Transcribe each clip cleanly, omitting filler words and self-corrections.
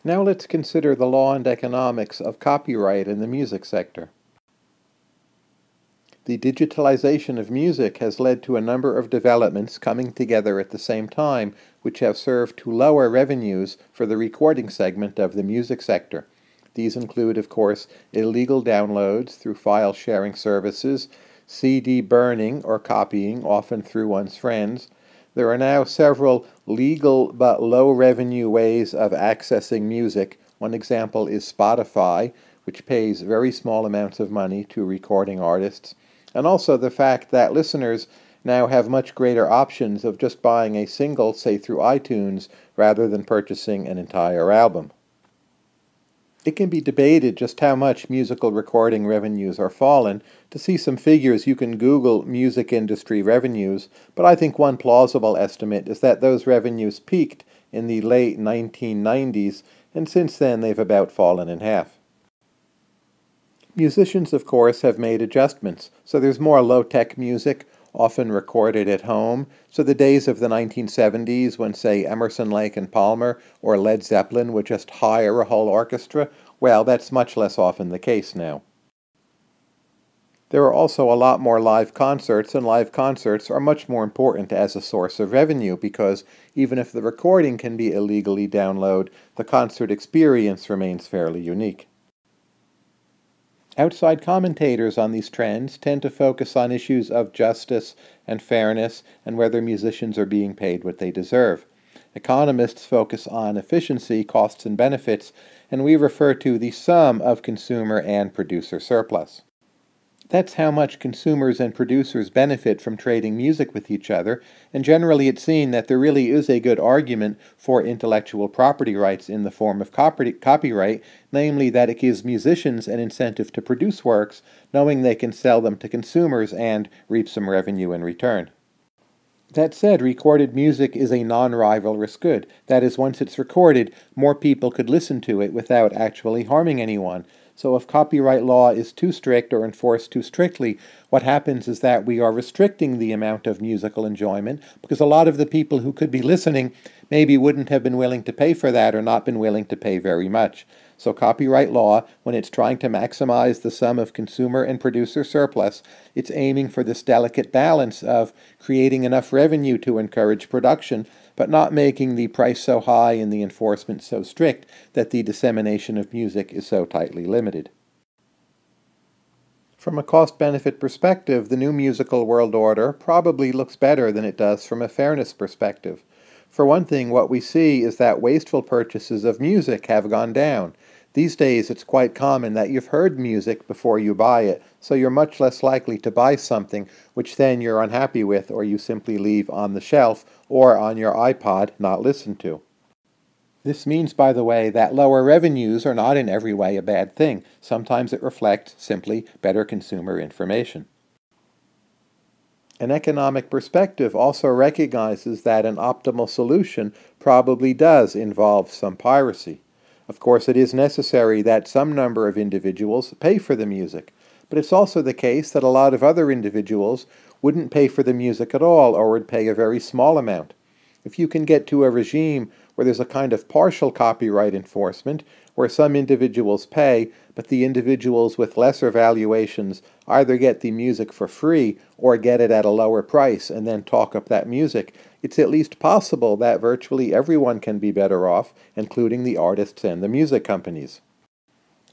Now let's consider the law and economics of copyright in the music sector. The digitalization of music has led to a number of developments coming together at the same time, which have served to lower revenues for the recording segment of the music sector. These include, of course, illegal downloads through file sharing services, CD burning or copying, often through one's friends. There are now several legal but low-revenue ways of accessing music. One example is Spotify, which pays very small amounts of money to recording artists, and also the fact that listeners now have much greater options of just buying a single, say through iTunes, rather than purchasing an entire album. It can be debated just how much musical recording revenues are fallen. To see some figures, you can Google music industry revenues, but I think one plausible estimate is that those revenues peaked in the late 1990s, and since then they've about fallen in half. Musicians, of course, have made adjustments, so there's more low-tech music, often recorded at home. So the days of the 1970s when, say, Emerson, Lake and Palmer or Led Zeppelin would just hire a whole orchestra, well, that's much less often the case now. There are also a lot more live concerts, and live concerts are much more important as a source of revenue because even if the recording can be illegally downloaded, the concert experience remains fairly unique. Outside commentators on these trends tend to focus on issues of justice and fairness and whether musicians are being paid what they deserve. Economists focus on efficiency, costs, and benefits, and we refer to the sum of consumer and producer surplus. That's how much consumers and producers benefit from trading music with each other, and generally it's seen that there really is a good argument for intellectual property rights in the form of copyright, namely that it gives musicians an incentive to produce works, knowing they can sell them to consumers and reap some revenue in return. That said, recorded music is a non-rivalrous good. That is, once it's recorded, more people could listen to it without actually harming anyone. So if copyright law is too strict or enforced too strictly, what happens is that we are restricting the amount of musical enjoyment because a lot of the people who could be listening maybe wouldn't have been willing to pay for that or not been willing to pay very much. So copyright law, when it's trying to maximize the sum of consumer and producer surplus, it's aiming for this delicate balance of creating enough revenue to encourage production, but not making the price so high and the enforcement so strict that the dissemination of music is so tightly limited. From a cost-benefit perspective, the new musical world order probably looks better than it does from a fairness perspective. For one thing, what we see is that wasteful purchases of music have gone down. These days, it's quite common that you've heard music before you buy it, so you're much less likely to buy something which then you're unhappy with or you simply leave on the shelf or on your iPod not listened to. This means, by the way, that lower revenues are not in every way a bad thing. Sometimes it reflects simply better consumer information. An economic perspective also recognizes that an optimal solution probably does involve some piracy. Of course, it is necessary that some number of individuals pay for the music, but it's also the case that a lot of other individuals wouldn't pay for the music at all or would pay a very small amount. If you can get to a regime where there's a kind of partial copyright enforcement, where some individuals pay, but the individuals with lesser valuations either get the music for free or get it at a lower price and then talk up that music, it's at least possible that virtually everyone can be better off, including the artists and the music companies.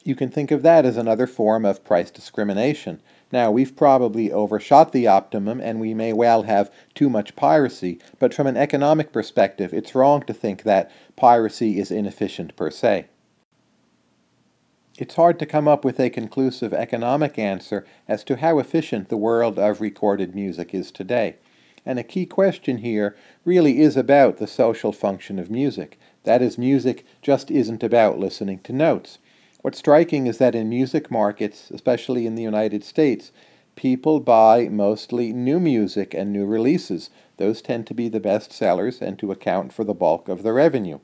You can think of that as another form of price discrimination. Now, we've probably overshot the optimum and we may well have too much piracy, but from an economic perspective, it's wrong to think that piracy is inefficient per se. It's hard to come up with a conclusive economic answer as to how efficient the world of recorded music is today. And a key question here really is about the social function of music. That is, music just isn't about listening to notes. What's striking is that in music markets, especially in the United States, people buy mostly new music and new releases. Those tend to be the best sellers and to account for the bulk of the revenue.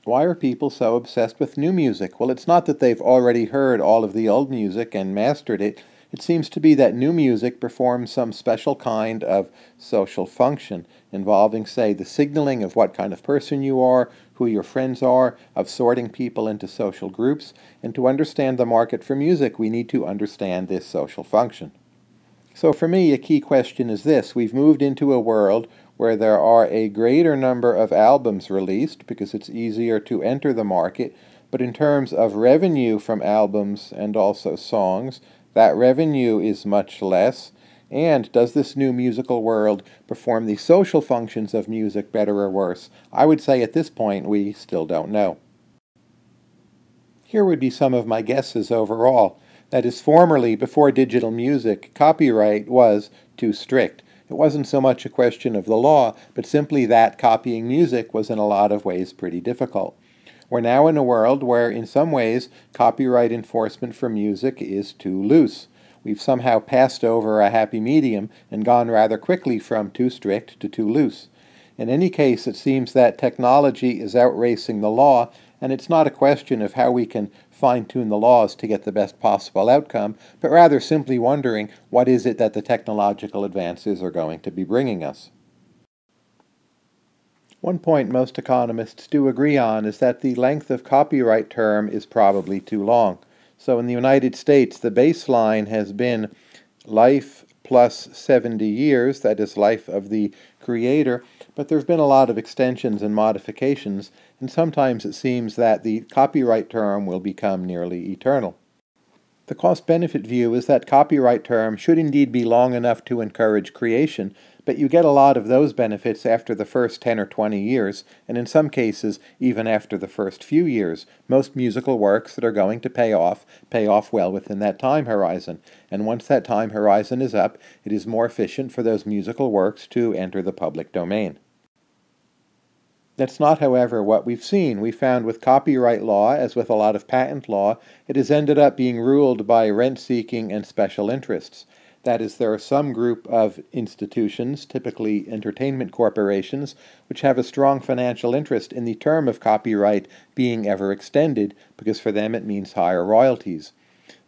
Why are people so obsessed with new music? Well, it's not that they've already heard all of the old music and mastered it. It seems to be that new music performs some special kind of social function involving, say, the signaling of what kind of person you are, who your friends are, of sorting people into social groups, and to understand the market for music, we need to understand this social function. So for me, a key question is this. We've moved into a world where there are a greater number of albums released because it's easier to enter the market, but in terms of revenue from albums and also songs, that revenue is much less. And does this new musical world perform the social functions of music better or worse? I would say at this point we still don't know. Here would be some of my guesses overall. That is, formerly, before digital music, copyright was too strict. It wasn't so much a question of the law, but simply that copying music was in a lot of ways pretty difficult. We're now in a world where, in some ways, copyright enforcement for music is too loose. We've somehow passed over a happy medium and gone rather quickly from too strict to too loose. In any case, it seems that technology is outracing the law, and it's not a question of how we can fine-tune the laws to get the best possible outcome, but rather simply wondering what is it that the technological advances are going to be bringing us. One point most economists do agree on is that the length of copyright term is probably too long. So in the United States, the baseline has been life plus 70 years, that is, life of the creator, but there have been a lot of extensions and modifications, and sometimes it seems that the copyright term will become nearly eternal. The cost-benefit view is that copyright term should indeed be long enough to encourage creation, but you get a lot of those benefits after the first 10 or 20 years, and in some cases even after the first few years. Most musical works that are going to pay off well within that time horizon, and once that time horizon is up, it is more efficient for those musical works to enter the public domain. That's not, however, what we've seen. We found with copyright law, as with a lot of patent law, it has ended up being ruled by rent-seeking and special interests. That is, there are some group of institutions, typically entertainment corporations, which have a strong financial interest in the term of copyright being ever extended, because for them it means higher royalties.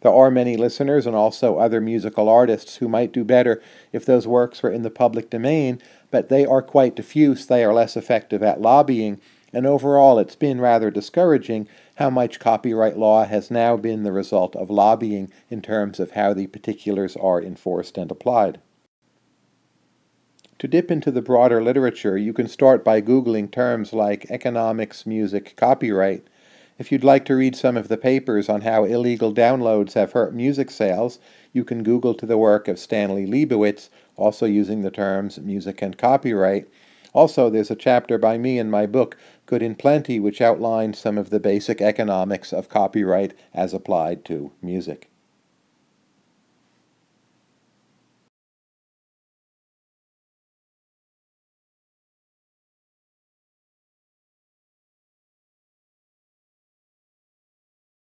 There are many listeners and also other musical artists who might do better if those works were in the public domain, but they are quite diffuse, they are less effective at lobbying, and overall it's been rather discouraging how much copyright law has now been the result of lobbying in terms of how the particulars are enforced and applied. To dip into the broader literature, you can start by Googling terms like economics, music, copyright. If you'd like to read some of the papers on how illegal downloads have hurt music sales, you can Google to the work of Stanley Leibowitz, also using the terms music and copyright. Also, there's a chapter by me in my book, Good and Plenty, which outlines some of the basic economics of copyright as applied to music.